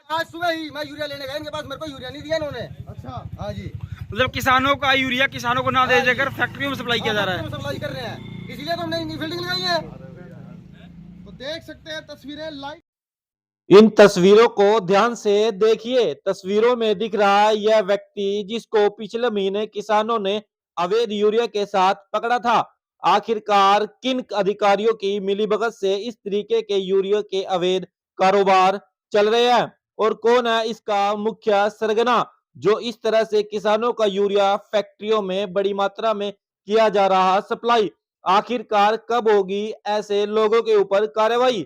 आज सुबह ही मैं यूरिया लेने गया, इनके पास मेरे को यूरिया नहीं दिया इन्होंने। अच्छा, हाँ जी, मतलब किसानों का यूरिया किसानों को ना दे देकर फैक्ट्रियों में सप्लाई किया जा रहा है। सप्लाई कर रहे हैं, इसलिए तो हमने नई फील्डिंग लगाई है। तो देख सकते हैं तस्वीरें लाइव। इन तस्वीरों को ध्यान से देखिए। तस्वीरों में दिख रहा है यह व्यक्ति जिसको पिछले महीने किसानों ने अवैध यूरिया के साथ पकड़ा था। आखिरकार किन अधिकारियों की मिलीभगत से इस तरीके के यूरिया के अवैध कारोबार चल रहे हैं और कौन है इसका मुख्य सरगना जो इस तरह से किसानों का यूरिया फैक्ट्रियों में बड़ी मात्रा में किया जा रहा सप्लाई। आखिरकार कब होगी ऐसे लोगों के ऊपर कार्रवाई,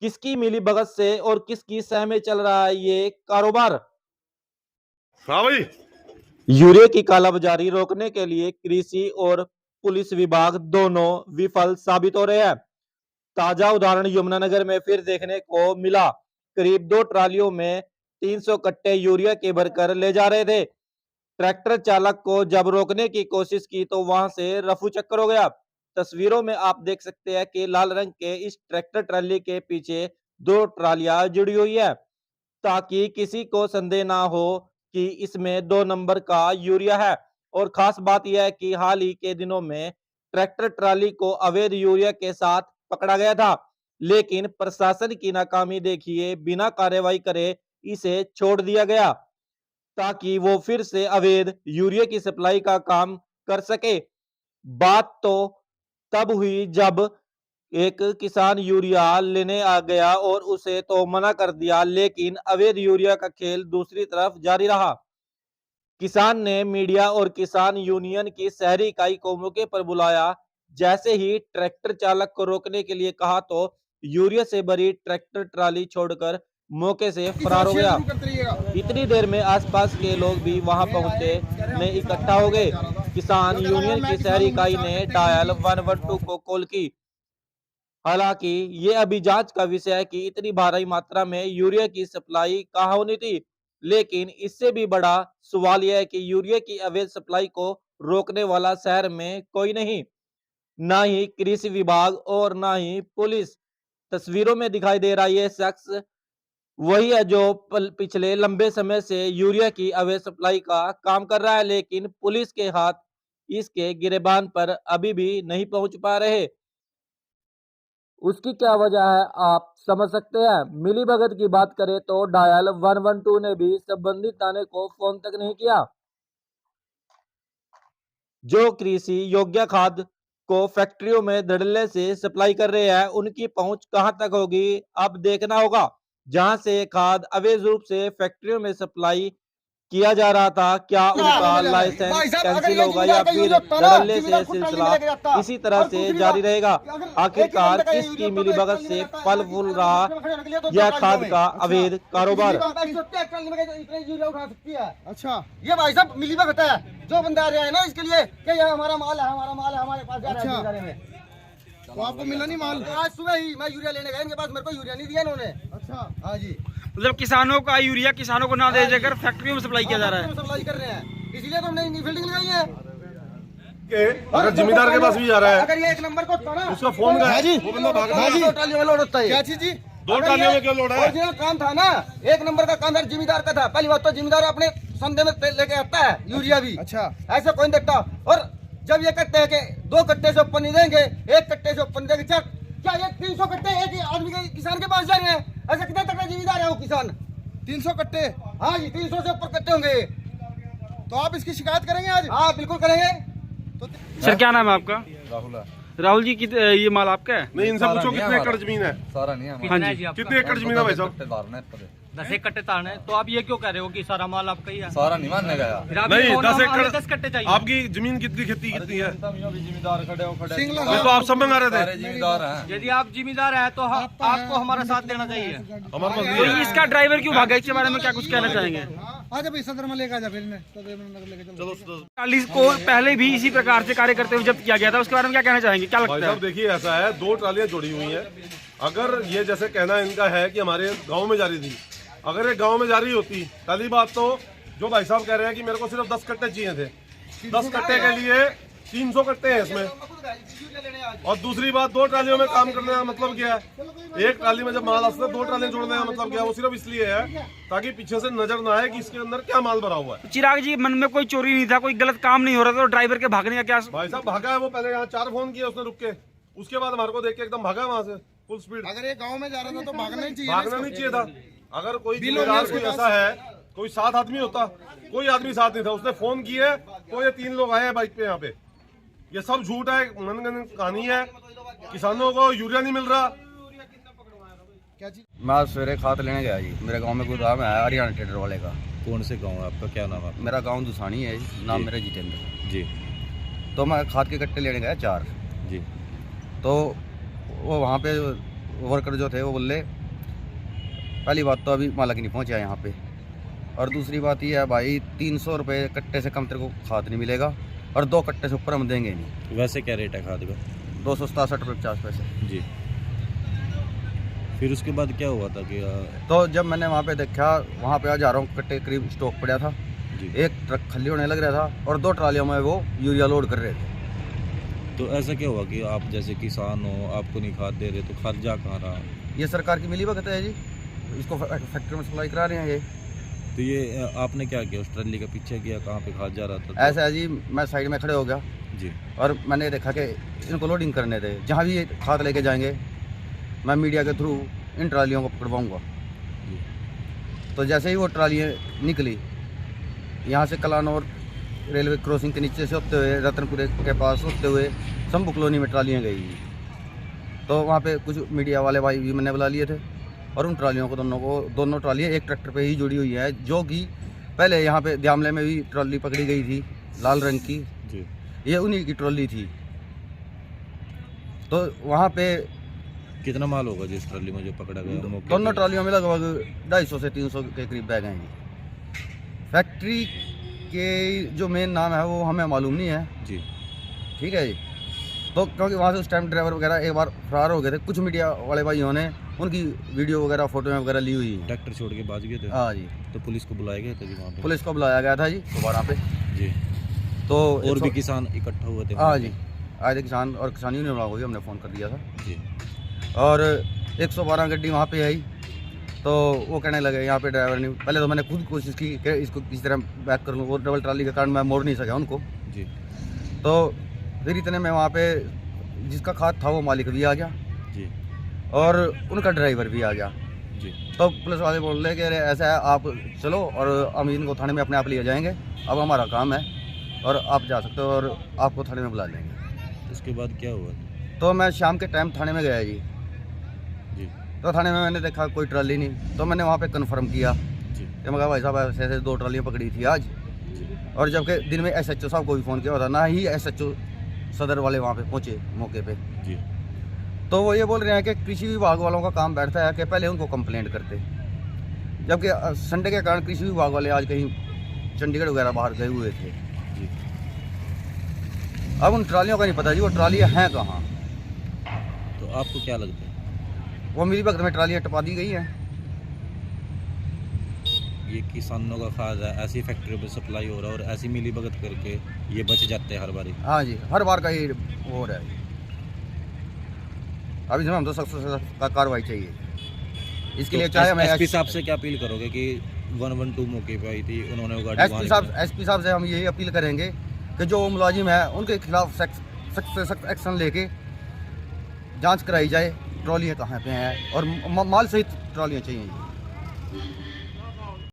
किसकी मिलीभगत से और किसकी सह में चल रहा है ये कारोबार। हाँ भाई, यूरिया की कालाबाजारी रोकने के लिए कृषि और पुलिस विभाग दोनों विफल साबित हो रहे हैं। ताजा उदाहरण यमुनानगर में फिर देखने को मिला। करीब 2 ट्रालियों में 300 कट्टे यूरिया के भरकर ले जा रहे थे। ट्रैक्टर चालक को जब रोकने की कोशिश की तो वहां से रफू चक्कर हो गया। तस्वीरों में आप देख सकते हैं कि लाल रंग के इस ट्रैक्टर ट्राली के पीछे 2 ट्रालियां जुड़ी हुई है ताकि किसी को संदेह ना हो कि इसमें 2 नंबर का यूरिया है। और खास बात यह है कि हाल ही के दिनों में ट्रैक्टर ट्राली को अवैध यूरिया के साथ पकड़ा गया था, लेकिन प्रशासन की नाकामी देखिए, बिना कार्रवाई करे इसे छोड़ दिया गया ताकि वो फिर से अवैध यूरिया की सप्लाई का काम कर सके। बात तो तब हुई जब एक किसान यूरिया लेने आ गया और उसे तो मना कर दिया, लेकिन अवैध यूरिया का खेल दूसरी तरफ जारी रहा। किसान ने मीडिया और किसान यूनियन की शहरी इकाई को मौके पर बुलाया। जैसे ही ट्रैक्टर चालक को रोकने के लिए कहा तो यूरिया से भरी ट्रैक्टर ट्राली छोड़कर मौके से फरार हो गया। इतनी देर में आसपास के लोग भी वहां पहुंचे में इकट्ठा हो गए। किसान यूनियन की शहरी इकाई ने डायल 112 को कॉल की। हालांकि ये अभी जांच का विषय है कि इतनी भारी मात्रा में यूरिया की सप्लाई कहाँ होनी थी, लेकिन इससे भी बड़ा सवाल यह है कि यूरिया की अवैध सप्लाई को रोकने वाला शहर में कोई नहीं, ना ही कृषि विभाग और ना ही पुलिस। तस्वीरों में दिखाई दे रहा ये शख्स वही है जो पिछले लंबे समय से यूरिया की अवैध सप्लाई का काम कर रहा है, लेकिन पुलिस के हाथ इसके गिरेबान पर अभी भी नहीं पहुंच पा रहे। उसकी क्या वजह है आप समझ सकते हैं। मिलीभगत की बात करें तो डायल 112 ने भी संबंधित थाने को फोन तक नहीं किया। जो कृषि योग्य खाद को फैक्ट्रियों में धड़ल्ले से सप्लाई कर रहे हैं उनकी पहुंच कहां तक होगी अब देखना होगा। जहां से खाद अवैध रूप से फैक्ट्रियों में सप्लाई किया जा रहा था, क्या उनका लाइसेंस कैंसिल होगा या फिर धड़ल्ले से सिलसिला इसी तरह से जारी रहेगा। आखिरकार किसकी मिलीभगत से फल फूल रहा यह खाद का अवैध कारोबार। अच्छा, ये भाई साहब मिलीभगत है, जो बंदा आ रहा है ना इसके लिए कि ये हमारा माल है, हमारा माल है, हमारे पास जा रहा है बारे में। तो आपको मिला नहीं माल? आज सुबह ही मैं यूरिया लेने गया, इनके पास मेरे को यूरिया नहीं दिया इन्होंने। अच्छा, हाँ जी, मतलब किसानों का यूरिया किसानों को ना दे देकर फैक्ट्रियों में सप्लाई किया जा रहा है। सप्लाई कर रहे हैं, इसलिए तो हमने नई फील्डिंग लगाई है। अगर जिम्मेदार के पास भी जा रहा है, अगर ये 1 नंबर को था ना उसका फोन हाँ जी, वो बंदा भाग रहा हाँ है। जी, 2 ट्रालियों में लोड होता है। क्या चीज जी? 2 ट्रालियों में क्यों लोड है? ओरिजिनल काम था ना, 1 नंबर का काम जिम्मेदार का था। पहली बात तो जिम्मेदार अपने संदेह में लेके आता है यूरिया भी। अच्छा, ऐसा कोई नहीं देखता। और जब ये कहते हैं कि 2 कट्टे से ऊपर नहीं देंगे, 1 कट्टे से ऊपर नहीं देंगे, क्या ये 300 कट्टे एक ही आदमी के किसान के पास जा रहे हैं? ऐसा कितने तक जिम्मेदार है वो किसान? 300 कट्टे? हाँ जी, 300 से ऊपर कट्टे होंगे। तो आप इसकी शिकायत करेंगे आज? हाँ बिल्कुल करेंगे। तो सर क्या नाम है आपका? राहुल है। राहुल जी, ये माल आपका है? नहीं, इनसे पूछो कितने एकड़ जमीन है। सारा नहीं है। हाँ जी, कितने एकड़ जमीन है भाई साहब? 10 कट्टे तार है। तो आप ये क्यों कह रहे हो कि सारा माल आपका ही है? सारा नहीं मानने गया। नहीं, 10 एकड़ 10 कट्टे चाहिए। आपकी जमीन कितनी खेती कितनी है? जिम्मेदार खड़े हो खड़े सिंगला ये तो आप सब में आ रहे सारे थे। जिम्मेदार हैं। यदि आप जिम्मेदार हैं तो आपको हमारा साथ देना चाहिए। हमारे पास तो नहीं है। इसका ड्राइवर क्यों भागा, इसके बारे में क्या कुछ कहना चाहेंगे? आजा भाई, सदर में लेकर आजा, फिर लेके चलो। चलो ट्राली को पहले भी इसी प्रकार से कार्य करते हुए जब्त किया गया था, उसके बारे में क्या कहना चाहेंगे, क्या भाई लगता साहब है? देखिए, ऐसा है 2 ट्रालियां जुड़ी हुई हैं। अगर ये जैसे कहना इनका है कि हमारे गांव में जारी थी, अगर ये गांव में जारी होती, पहली बात तो जो भाई साहब कह रहे हैं कि मेरे को सिर्फ 10 कट्टे चाहिए थे, 10 कट्टे के लिए 300 कट्टे हैं इसमें। और दूसरी बात, 2 ट्रालियों में काम करने का मतलब क्या है? एक ट्राली में जब माल आता है 2 ट्रालियां जोड़ने का मतलब क्या है? वो सिर्फ इसलिए है ताकि पीछे से नजर ना आए कि इसके अंदर क्या माल भरा हुआ है। चिराग जी, मन में कोई चोरी नहीं था, कोई गलत काम नहीं हो रहा था, तो ड्राइवर के भागने का क्या? भाई साहब भागा है वो, पहले यहाँ 4 फोन किए उसने रुक के, उसके बाद हमारे को देख के एकदम भागा वहां से फुल स्पीड। अगर ये गांव में जा रहा था तो भागना ही चाहिए। भागना नहीं चाहिए था। अगर कोई जिम्मेदार कोई ऐसा है, कोई 7 आदमी होता, कोई आदमी साथ नहीं था, उसने फोन किए तो ये 3 लोग आए हैं बाइक पे यहाँ पे। ये सब झूठ है, मनगढ़ंत कहानी है। किसानों को यूरिया नहीं मिल रहा। क्या चीज? मैं आज सवेरे खाद लेने गया जी, मेरे गांव में गोदाम है हरियाणा ट्रेडर वाले का। कौन से गांव है आपका, क्या नाम है? मेरा गांव दुसानी है जी, नाम मेरा जितेंद्र। जी तो मैं खाद के कट्टे लेने गया 4। जी। तो वो वहाँ पे वर्कर जो थे वो बोले, पहली बात तो अभी मालक नहीं पहुँचा यहाँ पे, और दूसरी बात ये है भाई 300 रुपये कट्टे से कम तेरे को खाद नहीं मिलेगा, और 2 कट्टे से ऊपर हम देंगे नहीं। वैसे क्या रेट है खाद का? 267 रुपये 50 पैसे। जी। फिर उसके बाद क्या हुआ था कि तो जब मैंने वहाँ पे देखा, वहाँ पे हजारों कट्टे करीब स्टॉक पड़ा था, जी। एक ट्रक खाली होने लग रहा था, और 2 ट्रालियों में वो यूरिया लोड कर रहे थे। तो ऐसा क्या हुआ कि आप जैसे किसान हो, आपको नहीं खाद दे रहे, तो खाद जा कहाँ रहा? ये सरकार की मिली भगत है जी, इसको फैक्ट्री में सप्लाई करा रहे हैं ये। तो ये आपने क्या किया, उस ट्रली का पीछे किया, कहाँ पे खाद जा रहा था? ऐसा है जी, मैं साइड में खड़े हो गया जी। और मैंने देखा कि इनको लोडिंग करने थे, जहाँ भी ये खाद लेके जाएंगे मैं मीडिया के थ्रू इन ट्रालियों को पकड़वाऊँगा। तो जैसे ही वो ट्रालियाँ निकली यहाँ से कलानौर रेलवे क्रॉसिंग के नीचे से होते हुए रतनपुरे के पास होते हुए शंभू कॉलोनी में ट्रालियाँ गई। तो वहाँ पे कुछ मीडिया वाले भाई भी मैंने बुला लिए थे, और उन ट्रालियों को दोनों ट्रालियाँ एक ट्रैक्टर पे ही जुड़ी हुई है, जो कि पहले यहाँ पे द्यामले में भी ट्रॉली पकड़ी गई थी लाल रंग की जी। ये उन्हीं की ट्रॉली थी। तो वहाँ पे कितना माल होगा जिस ट्रली में जो पकड़ा गया मौके दोनों पे? ट्रॉलियों में लगभग 250 से 300 के करीब बैग हैं जी। फैक्ट्री के जो मेन नाम है वो हमें मालूम नहीं है जी। ठीक है जी। तो क्योंकि वहाँ से उस टाइम ड्राइवर वगैरह एक बार फरार हो गए थे, कुछ मीडिया वाले भाइयों ने उनकी वीडियो वगैरह फोटो वगैरह ली हुई है। ट्रैक्टर छोड़ के भाग गए थे? हाँ जी। तो पुलिस को बुलाया गया था जी वहाँ पे? पुलिस को बुलाया गया था जी दोबारा पे। जी। तो और भी किसान इकट्ठा हुए थे? हाँ जी, आए थे किसान, और किसान यूनियन वालों को भी हमने फ़ोन कर दिया था जी। और 112 गड्डी वहाँ पे आई। तो वो कहने लगे यहाँ पे ड्राइवर नहीं, पहले तो मैंने खुद कोशिश की कि इसको किसी तरह बैक कर लूँ, वो डबल ट्राली के कारण मैं मोड़ नहीं सका उनको जी। तो फिर इतने में वहाँ पे जिसका खाद था वो मालिक भी आ गया जी। और उनका ड्राइवर भी आ गया जी। तो पुलिस वाले बोल रहे कि अरे ऐसा है, आप चलो और हम इनको थाने में अपने आप ले जाएंगे, अब हमारा काम है और आप जा सकते हो और आपको थाने में बुला लेंगे। उसके बाद क्या हुआ? तो मैं शाम के टाइम थाने में गया जी। जी। तो थाने में मैंने देखा कोई ट्राली नहीं, तो मैंने वहाँ पे कंफर्म किया जी। कि मैं कहा भाई साहब ऐसे ऐसे 2 ट्रालियाँ पकड़ी थी आज, जी। और जबकि दिन में SHO साहब को भी फ़ोन किया था, ना ही SHO सदर वाले वहाँ पे पहुँचे मौके पे। जी। तो वो ये बोल रहे हैं कि कृषि विभाग वालों का काम बैठता है कि पहले उनको कंप्लेंट करते, जबकि संडे के कारण कृषि विभाग वाले आज कहीं चंडीगढ़ वगैरह बाहर गए हुए थे। जी। अब उन ट्रालियों का नहीं पता जी वो ट्रालियाँ हैं कहाँ। तो आपको क्या लगता है? वो मेरी वक्त में ट्रालियाँ टपा दी गई हैं। ये किसानों का खाद है, ऐसी फैक्ट्रियों पे सप्लाई हो रहा है और ऐसी मिली भगत करके ये बच जाते हैं हर बारी? हाँ जी, हर बार का ये वो हो रहा है। अभी हम तो सख्त से सख्त कार्रवाई चाहिए इसके लिए। चाहे हमें एसपी साहब से क्या अपील करोगे कि 112 मौके पे आई थी, उन्होंने वो गाड़ी एसपी साहब से हम यही अपील करेंगे कि जो मुलाजिम है उनके खिलाफ सख्त से सख्त एक्शन लेके जांच कराई जाए, ट्रॉलियाँ कहाँ पे हैं और माल सहित ट्रॉलियाँ चाहिए।